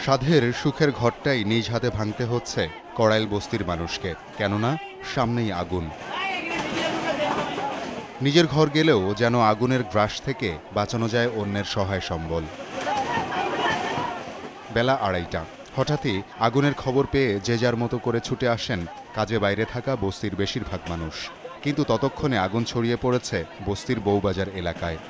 সাধের সুখের ঘরটাই নিজ হাতে ভাঙতে হচ্ছে কড়াইল বস্তির মানুষকে, কেননা সামনেই আগুন। নিজের ঘর গেলেও যেন আগুনের গ্রাস থেকে বাঁচানো যায় অন্যের সহায় সম্বল। বেলা 2:30। হঠাৎই আগুনের খবর পেয়ে যে যার মতো করে ছুটে আসেন কাজে বাইরে থাকা বস্তির বেশিরভাগ মানুষ। কিন্তু ততক্ষণে আগুন ছড়িয়ে পড়েছে বস্তির বউবাজার এলাকায়।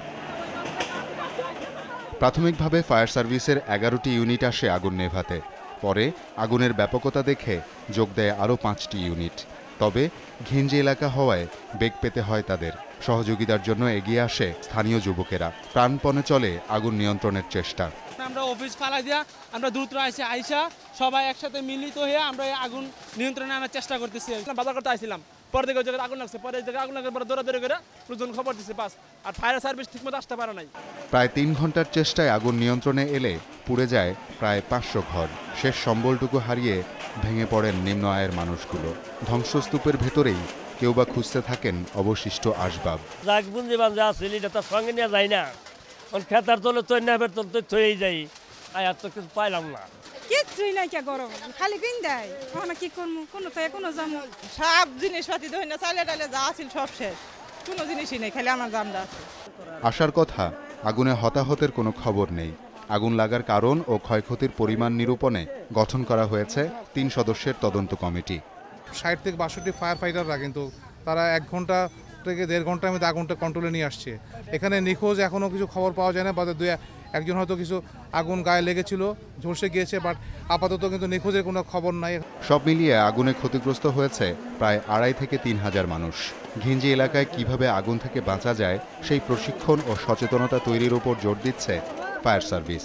প্রাথমিকভাবে ফায়ার সার্ভিসের 11টি ইউনিট আসে আগুন নেভাতে। পরে আগুনের ব্যাপকতা দেখে যোগ দেয় আরও 5টি ইউনিট। তবে ঘিঞ্জি এলাকা হওয়ায় বেগ পেতে হয় তাদের। সহযোগিতার জন্য এগিয়ে আসে স্থানীয় যুবকেরা। প্রাণপণে চলে আগুন নিয়ন্ত্রণের চেষ্টা। আমরা অফিস ফালাই দিয়া আমরা দ্রুত আইসা সবাই একসাথে মিলিত হয়ে আমরা আগুন নিয়ন্ত্রণে আনার চেষ্টা করতেছি। বাজার করতে আইছিলাম, পরে থেকে ওই জায়গায় আগুন লাগছে, পরে জায়গায় আগুন লাগছে, পরে দৌড়াদৌড়ি করে লোকজন খবর দিচ্ছে বাস। আর ফায়ার সার্ভিস ঠিকমতো আসতে পারে নাই। প্রায় 3 ঘন্টার চেষ্টায় আগুন নিয়ন্ত্রণে এলে পুড়ে যায় প্রায় 500 ঘর। শেষ সম্বলটুকু হারিয়ে ভেঙে পড়েন নিম্ন আয়ের মানুষগুলো। ধ্বংসস্তূপের ভেতরেই কেউ বা খুঁজতে থাকেন অবশিষ্ট আসবাব। সঙ্গে নিয়ে যায় না, খেতার তলে তৈরি তলে থয়েই যাই, আর তো কিছু পাইলাম না। কিছুই নাই, কে গরম খালি পিন দেয়। কি করবো, কোনো তো কোনো যাবো, সব জিনিসপাতি ধরে না, চালে টালে যা আছিল সব শেষ, কোনো জিনিসই নেই, খালি আমার জানটা। আসার কথা, আগুনে হতাহতের কোনো খবর নেই। আগুন লাগার কারণ ও ক্ষয়ক্ষতির পরিমাণ নিরূপণে গঠন করা হয়েছে 3 সদস্যের তদন্ত কমিটি। 60 থেকে 62 ফায়ার ফাইটাররা, কিন্তু তারা 1 ঘন্টা থেকে 1.5 ঘন্টার মধ্যে আগুনটা কন্ট্রোলে নিয়ে আসছে। এখানে নিখোঁজ এখনও কিছু খবর পাওয়া যায় না, বা একজন হয়তো কিছু আগুন গায়ে লেগেছিল, ঝলসে গিয়েছে, বাট আপাতত কিন্তু নিখোঁজের কোনো খবর নাই। সব মিলিয়ে আগুনে ক্ষতিগ্রস্ত হয়েছে প্রায় 2.5 থেকে 3,000 মানুষ। ঘিঞ্জি এলাকায় কিভাবে আগুন থেকে বাঁচা যায় সেই প্রশিক্ষণ ও সচেতনতা তৈরির উপর জোর দিচ্ছে ফায়ার সার্ভিস।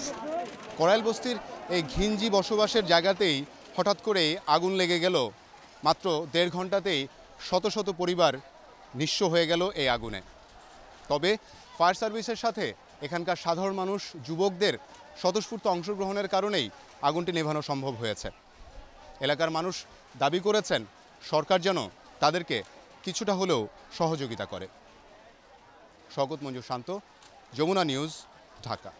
কড়াইল বস্তির এই ঘিঞ্জি বসবাসের জায়গাতেই হঠাৎ করে আগুন লেগে গেল। মাত্র 1.5 ঘন্টাতেই শত শত পরিবার নিঃস্ব হয়ে গেল এই আগুনে। তবে ফায়ার সার্ভিসের সাথে এখানকার সাধারণ মানুষ, যুবকদের স্বতঃস্ফূর্ত অংশগ্রহণের কারণেই আগুনটি নেভানো সম্ভব হয়েছে। এলাকার মানুষ দাবি করেছেন সরকার যেন তাদেরকে কিছুটা হলেও সহযোগিতা করে। শওকত মঞ্জুর শান্ত, যমুনা নিউজ, ঢাকা।